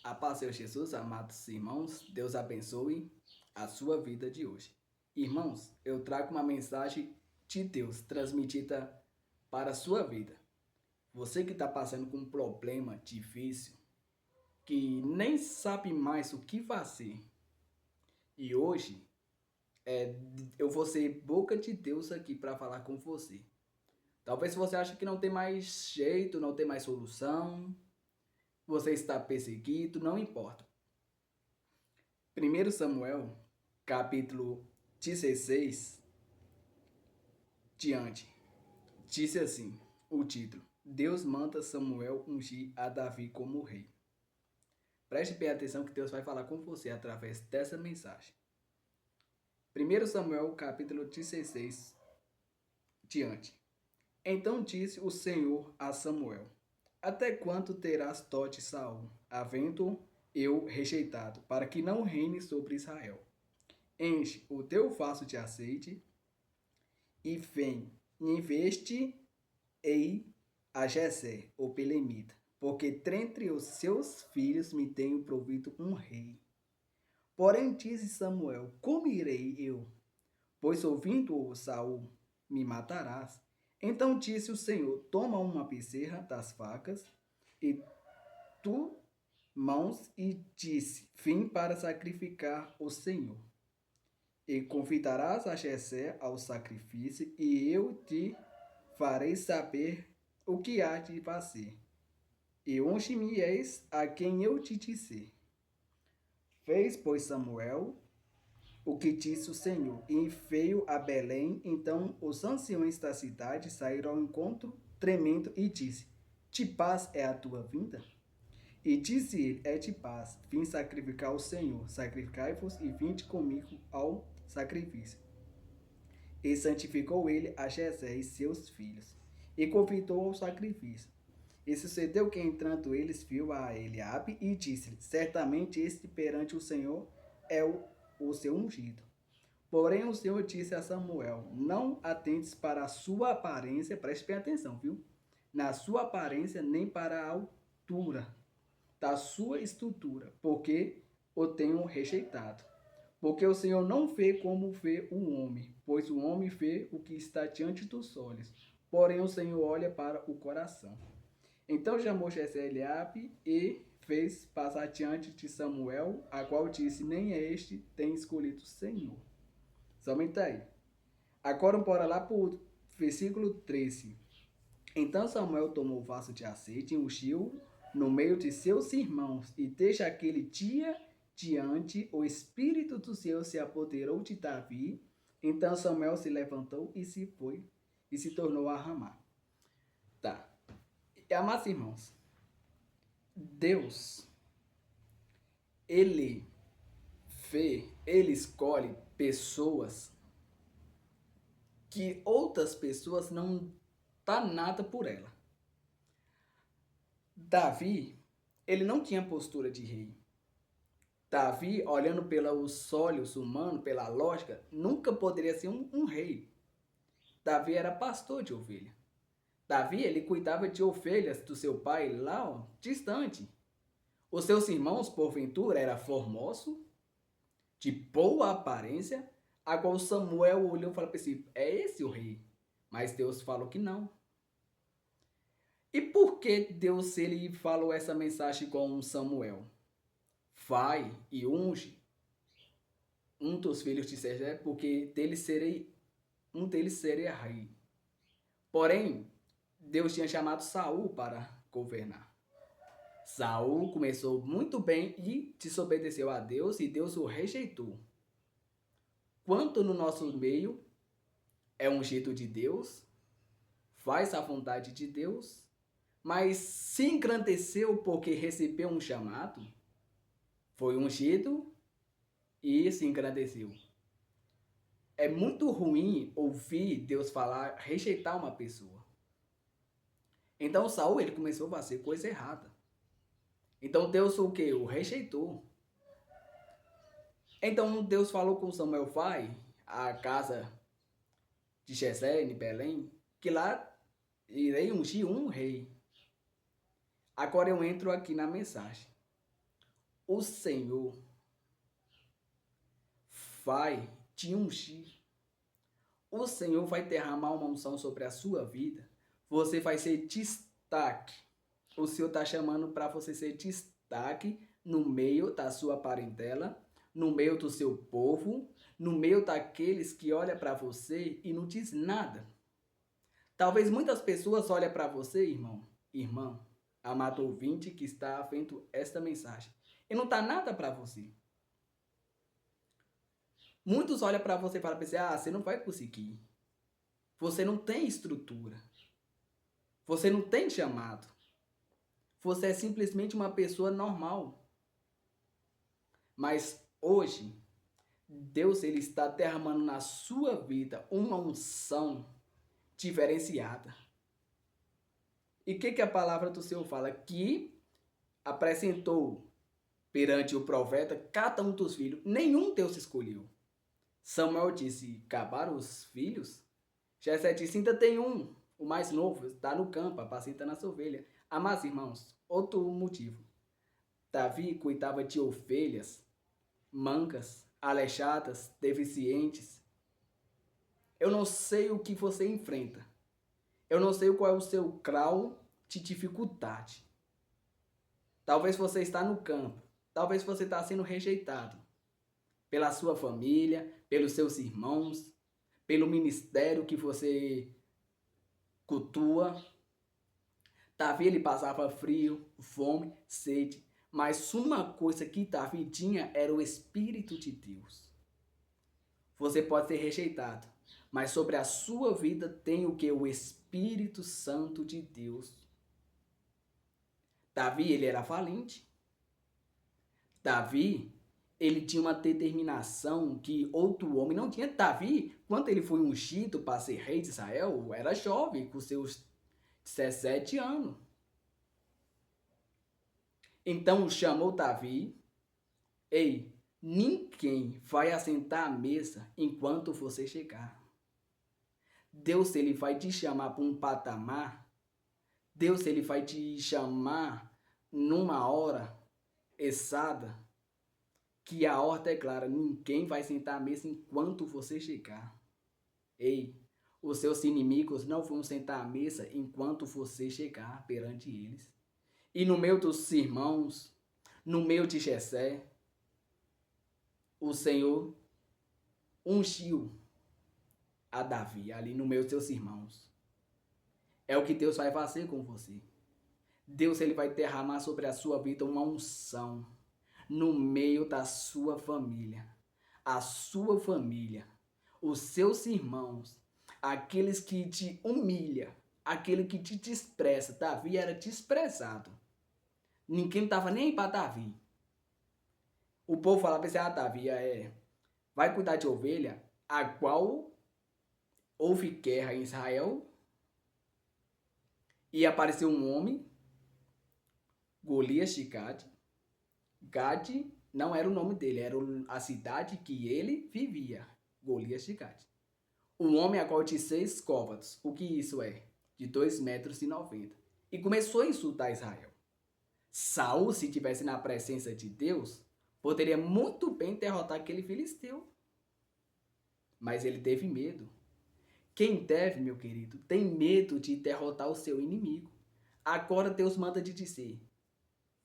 A paz, Senhor Jesus, amados irmãos, Deus abençoe a sua vida de hoje. Irmãos, eu trago uma mensagem de Deus transmitida para a sua vida. Você que está passando com um problema difícil, que nem sabe mais o que fazer, e hoje eu vou ser boca de Deus aqui para falar com você. Talvez você ache que não tem mais jeito, não tem mais solução, você está perseguido, não importa. 1 Samuel, capítulo 16, diante, disse assim, o título: Deus manda Samuel ungir a Davi como rei. Preste bem atenção que Deus vai falar com você através dessa mensagem. 1 Samuel, capítulo 16, diante. Então disse o Senhor a Samuel: Até quanto terás dó de Saul, havendo eu rejeitado, para que não reine sobre Israel? Enche o teu vaso de azeite e vem, investe ei a Jessé, o Belemita, porque dentre os seus filhos me tenho provido um rei. Porém disse Samuel: Como irei eu? Pois ouvindo Saul, me matarás. Então disse o Senhor: Toma uma bezerra das vacas e tu mãos e disse: Vim para sacrificar o Senhor. E convidarás a Jessé ao sacrifício, e eu te farei saber o que há de fazer. E unge-me-eis a quem eu te disser. Fez, pois, Samuel o que disse o Senhor, e veio a Belém. Então os anciões da cidade saíram ao encontro, tremendo, e disse: De paz é a tua vinda? E disse ele: É de paz, vim sacrificar ao Senhor. Sacrificai-vos e vinde comigo ao sacrifício. E santificou ele a Jessé e seus filhos, e convidou ao sacrifício. E sucedeu que, entrando eles, viu a Eliabe e disse-lhe: Certamente este perante o Senhor é o seu ungido. Porém o Senhor disse a Samuel: Não atentes para a sua aparência, preste bem atenção, viu? Na sua aparência, nem para a altura da sua estrutura, porque o tenho rejeitado. Porque o Senhor não vê como vê o homem, pois o homem vê o que está diante dos olhos, porém o Senhor olha para o coração. Então chamou Jessé Eliabe e fez passar diante de Samuel, a qual disse: Nem este tem escolhido o Senhor. Somente aí. Agora bora lá para o versículo 13. Então Samuel tomou o vaso de azeite e ungiu no meio de seus irmãos, e desde aquele dia diante o Espírito do Senhor se apoderou de Davi. Então Samuel se levantou e se foi, e se tornou a Ramá. Tá. Amados irmãos, Deus, Ele Ele escolhe pessoas que outras pessoas não dá nada por ela. Davi, ele não tinha postura de rei. Davi, olhando pelos olhos humanos, pela lógica, nunca poderia ser um rei. Davi era pastor de ovelha. Davi, ele cuidava de ovelhas do seu pai lá, ó, distante. Os seus irmãos, porventura, era formoso, de boa aparência. Agora Samuel olhou e falou para si: é esse o rei? Mas Deus falou que não. E por que Deus ele falou essa mensagem com Samuel? Vai e unge um dos filhos de Jessé, porque um deles seria rei. Porém, Deus tinha chamado Saul para governar. Saul começou muito bem e desobedeceu a Deus, e Deus o rejeitou. Quanto no nosso meio é ungido de Deus, faz a vontade de Deus, mas se engrandeceu porque recebeu um chamado, foi ungido e se engrandeceu. É muito ruim ouvir Deus falar, rejeitar uma pessoa. Então Saul, ele começou a fazer coisa errada. Então Deus o quê? O rejeitou. Então Deus falou com Samuel: vai à casa de Jessé, em Belém, que lá irei ungir um rei. Agora eu entro aqui na mensagem. o Senhor vai te ungir. O Senhor vai derramar uma unção sobre a sua vida. Você vai ser destaque. O Senhor está chamando para você ser destaque no meio da sua parentela, no meio do seu povo, no meio daqueles que olham para você e não diz nada. Talvez muitas pessoas olhem para você, irmão, amado ouvinte que está vendo esta mensagem, e não está nada para você. Muitos olham para você e falam assim, você não vai conseguir. Você não tem estrutura. Você não tem chamado. Você é simplesmente uma pessoa normal. Mas hoje, Deus ele está derramando na sua vida uma unção diferenciada. E o que a palavra do Senhor fala? Que apresentou perante o profeta cada um dos filhos. Nenhum Deus escolheu. Samuel disse, acabaram os filhos? Jessé disse, ainda tem um, o mais novo, está no campo, apacentando as ovelhas. Amados irmãos, outro motivo. Davi cuidava de ovelhas, mancas, aleijadas, deficientes. Eu não sei o que você enfrenta. Eu não sei qual é o seu grau de dificuldade. Talvez você está no campo. Talvez você está sendo rejeitado pela sua família, pelos seus irmãos, pelo ministério que você cultua. Davi ele passava frio, fome, sede. Mas uma coisa que Davi tinha era o Espírito de Deus. Você pode ser rejeitado, mas sobre a sua vida tem o que? O Espírito Santo de Deus. Davi, ele era valente. Davi, ele tinha uma determinação que outro homem não tinha. Davi, quando ele foi ungido para ser rei de Israel, era jovem, com seus 17 anos. Então chamou Davi, ei, ninguém vai assentar à mesa enquanto você chegar. Deus ele vai te chamar para um patamar. Deus ele vai te chamar numa hora exata que a ordem é clara. Ninguém vai sentar à mesa enquanto você chegar. Ei, os seus inimigos não vão sentar à mesa enquanto você chegar perante eles. E no meio dos irmãos, no meio de Jessé, o Senhor ungiu a Davi ali no meio dos seus irmãos. É o que Deus vai fazer com você. Deus ele vai derramar sobre a sua vida uma unção no meio da sua família. A sua família, os seus irmãos, aqueles que te humilham, aquele que te despreza. Davi era desprezado. Ninguém estava nem para Davi. O povo falava assim, Davi vai cuidar de ovelha, a qual houve guerra em Israel, e apareceu um homem, Golias de Gade. Gade não era o nome dele, era a cidade que ele vivia, Golias de Gade. Um homem a qual tinha 6 côvados, o que isso é? De 2,90 metros. E começou a insultar Israel. Saul, se estivesse na presença de Deus, poderia muito bem derrotar aquele filisteu. Mas ele teve medo. Quem deve, meu querido, tem medo de derrotar o seu inimigo. Agora Deus manda te dizer,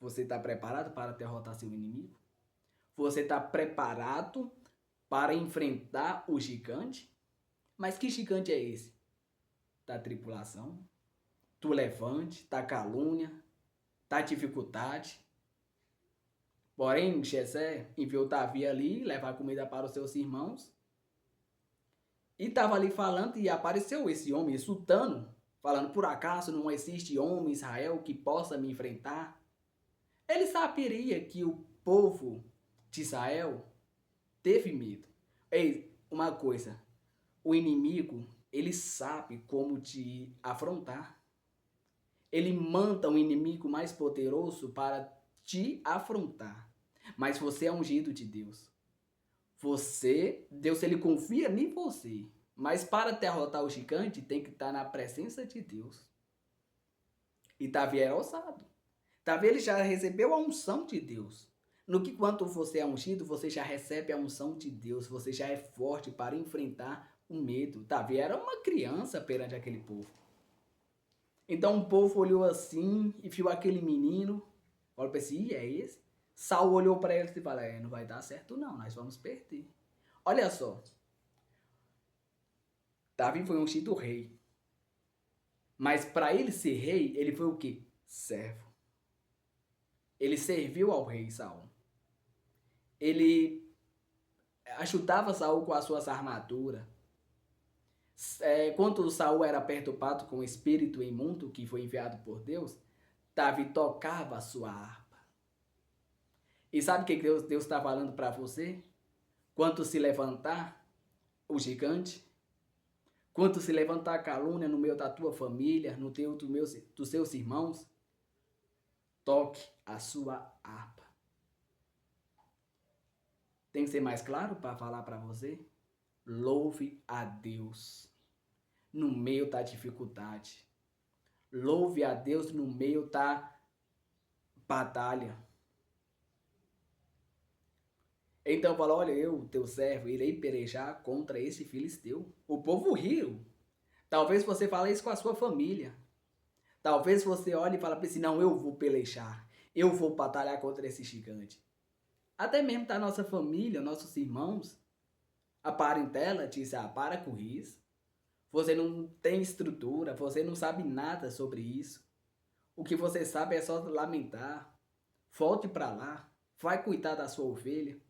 você está preparado para derrotar seu inimigo? Você está preparado para enfrentar o gigante? Mas que gigante é esse? Da tribulação, do levante, da calúnia, da dificuldade. Porém, Jessé enviou Davi ali levar comida para os seus irmãos. E estava ali falando e apareceu esse homem insultando, falando, por acaso não existe homem em Israel que possa me enfrentar? Ele saberia que o povo de Israel teve medo. Ei, uma coisa, o inimigo, ele sabe como te afrontar. Ele manda um inimigo mais poderoso para te afrontar. Mas você é ungido de Deus. Deus ele confia em você. Mas para derrotar o gigante, tem que estar na presença de Deus. E Davi era ousado. Davi ele já recebeu a unção de Deus. No que quanto você é ungido, você já recebe a unção de Deus, você já é forte para enfrentar o medo. Davi era uma criança perante aquele povo. Então o povo olhou assim e viu aquele menino, olha para esse, é esse? Saul olhou para ele e falou, não vai dar certo não, nós vamos perder. Olha só, Davi foi ungido rei, mas para ele ser rei, ele foi o quê? Servo. Ele serviu ao rei Saul. Ele ajudava Saul com as suas armaduras. Quando Saul era perturbado com o espírito imundo que foi enviado por Deus, Davi tocava a sua harpa. E sabe o que Deus está falando para você? Quando se levantar o gigante, quando se levantar a calúnia no meio da tua família, no teu, dos seus irmãos, toque a sua harpa. Tem que ser mais claro para falar para você? Louve a Deus no meio da dificuldade. Louve a Deus no meio da batalha. Então falou, olha, eu, teu servo, irei pelejar contra esse filisteu. O povo riu. Talvez você fale isso com a sua família. Talvez você olhe e fale assim, não, eu vou pelejar. Eu vou batalhar contra esse gigante. Até mesmo da nossa família, nossos irmãos, a parentela diz, para com isso. Você não tem estrutura, você não sabe nada sobre isso. O que você sabe é só lamentar. Volte para lá, vai cuidar da sua ovelha.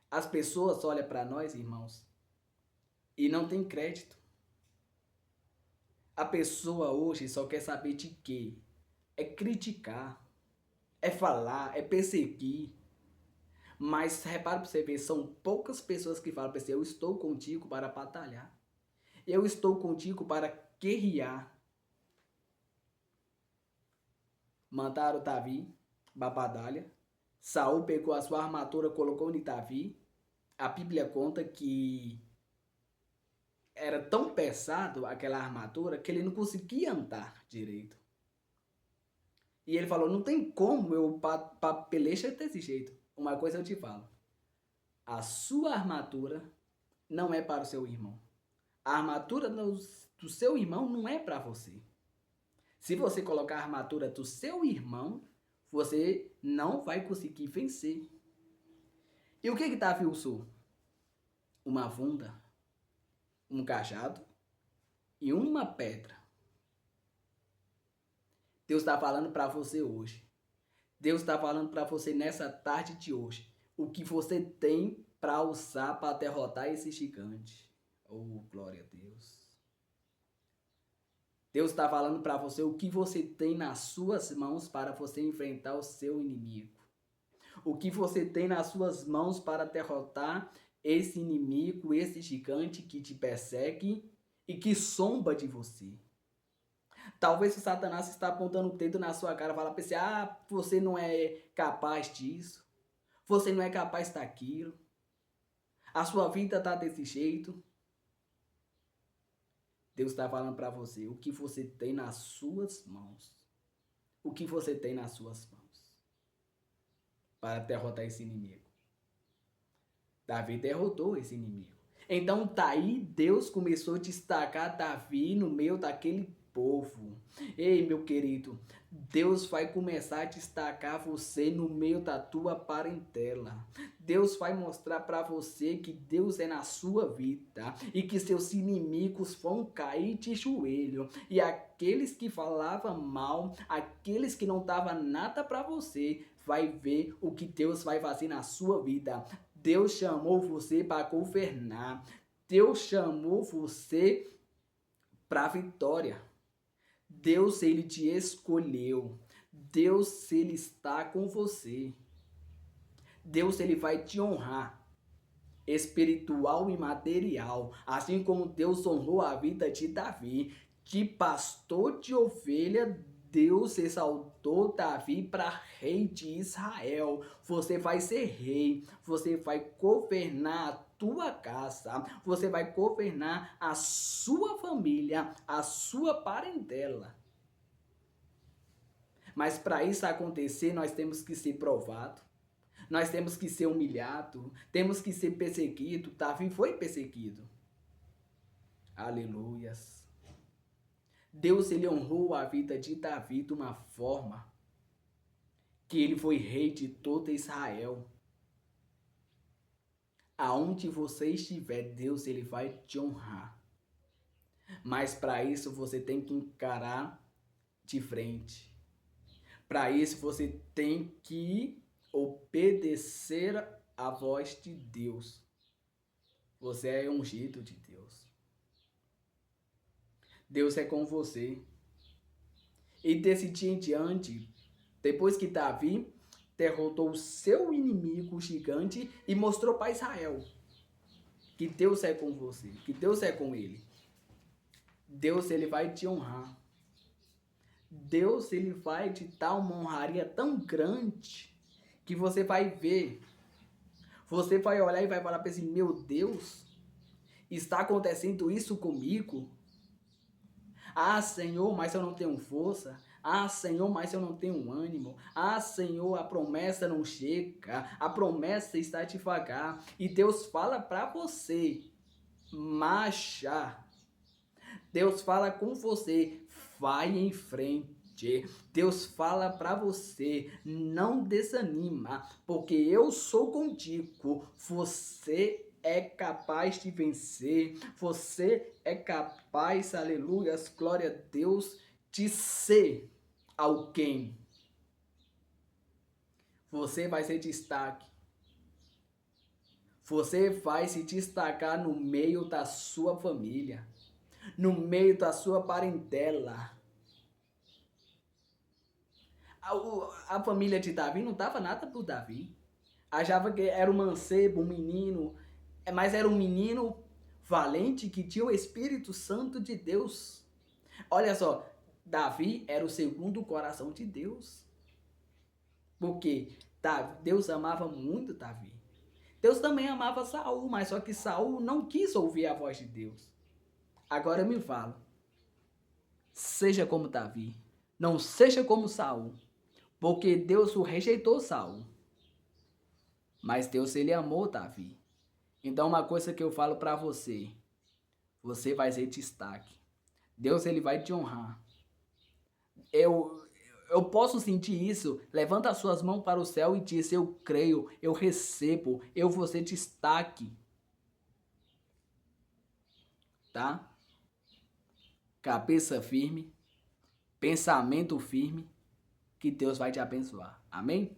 As pessoas olham para nós, irmãos, e não tem crédito. A pessoa hoje só quer saber de quê? É criticar, é falar, é perseguir. Mas repara para você ver, são poucas pessoas que falam para você, eu estou contigo para batalhar. Eu estou contigo para guerrear. Mandaram Davi para a batalha. Saul pegou a sua armadura, colocou em Davi. A Bíblia conta que era tão pesado aquela armadura que ele não conseguia andar direito. E ele falou, não tem como eu pelejar desse jeito. Uma coisa eu te falo, a sua armadura não é para o seu irmão. A armadura do seu irmão não é para você. Se você colocar a armadura do seu irmão, você não vai conseguir vencer. E o que Davi usou? Uma funda, um cajado e uma pedra. Deus está falando para você hoje. Deus está falando para você nessa tarde de hoje. O que você tem para usar para derrotar esse gigante. Oh, glória a Deus. Deus está falando para você o que você tem nas suas mãos para você enfrentar o seu inimigo. O que você tem nas suas mãos para derrotar esse inimigo, esse gigante que te persegue e que zomba de você. Talvez o Satanás está apontando o dedo na sua cara e fala para você, você não é capaz disso, você não é capaz daquilo, a sua vida está desse jeito. Deus está falando para você o que você tem nas suas mãos. O que você tem nas suas mãos para derrotar esse inimigo. Davi derrotou esse inimigo. Então daí Deus começou a destacar Davi no meio daquele povo. Ei, meu querido, Deus vai começar a destacar você no meio da tua parentela. Deus vai mostrar para você que Deus é na sua vida e que seus inimigos vão cair de joelho. E aqueles que falavam mal, aqueles que não davam nada para você, vai ver o que Deus vai fazer na sua vida. Deus chamou você para governar. Deus chamou você para a vitória. Deus, ele te escolheu. Deus, ele está com você. Deus, ele vai te honrar, espiritual e material, assim como Deus honrou a vida de Davi, de pastor de ovelha. Deus exaltou Davi para rei de Israel. Você vai ser rei, você vai governar a tua casa, você vai governar a sua família, a sua parentela. Mas para isso acontecer, nós temos que ser provados. Nós temos que ser humilhado, temos que ser perseguido. Davi foi perseguido. Aleluias. Deus, ele honrou a vida de Davi de uma forma que ele foi rei de todo Israel. Aonde você estiver, Deus, ele vai te honrar. Mas para isso você tem que encarar de frente. Para isso você tem que obedecer à voz de Deus. Você é ungido de Deus. Deus é com você. E desse dia em diante, depois que Davi derrotou o seu inimigo gigante e mostrou para Israel que Deus é com você, que Deus é com ele. Deus, ele vai te honrar. Deus, ele vai te dar uma honraria tão grande que você vai ver. Você vai olhar e vai falar para assim, meu Deus, está acontecendo isso comigo? Ah, Senhor, mas eu não tenho força. Ah, Senhor, mas eu não tenho ânimo. Ah, Senhor, a promessa não chega. A promessa está devagar. E Deus fala para você, marcha. Deus fala com você, vai em frente. Deus fala para você, não desanima, porque eu sou contigo. Você é capaz de vencer. Você é capaz, aleluias, glória a Deus, de ser alguém. Você vai ser destaque. Você vai se destacar no meio da sua família, no meio da sua parentela. A família de Davi não dava nada por Davi. Achava que era um mancebo, um menino, mas era um menino valente que tinha o Espírito Santo de Deus. Olha só, Davi era o segundo coração de Deus. Porque Deus amava muito Davi. Deus também amava Saul, mas só que Saul não quis ouvir a voz de Deus. Agora me fala, seja como Davi, não seja como Saul, porque Deus o rejeitou Saul. Mas Deus, ele amou Davi. Então uma coisa que eu falo para você, você vai ser destaque. Deus, ele vai te honrar. Eu posso sentir isso. Levanta as suas mãos para o céu e diz, eu creio, eu recebo, eu vou ser destaque. Tá? Cabeça firme, pensamento firme, que Deus vai te abençoar. Amém?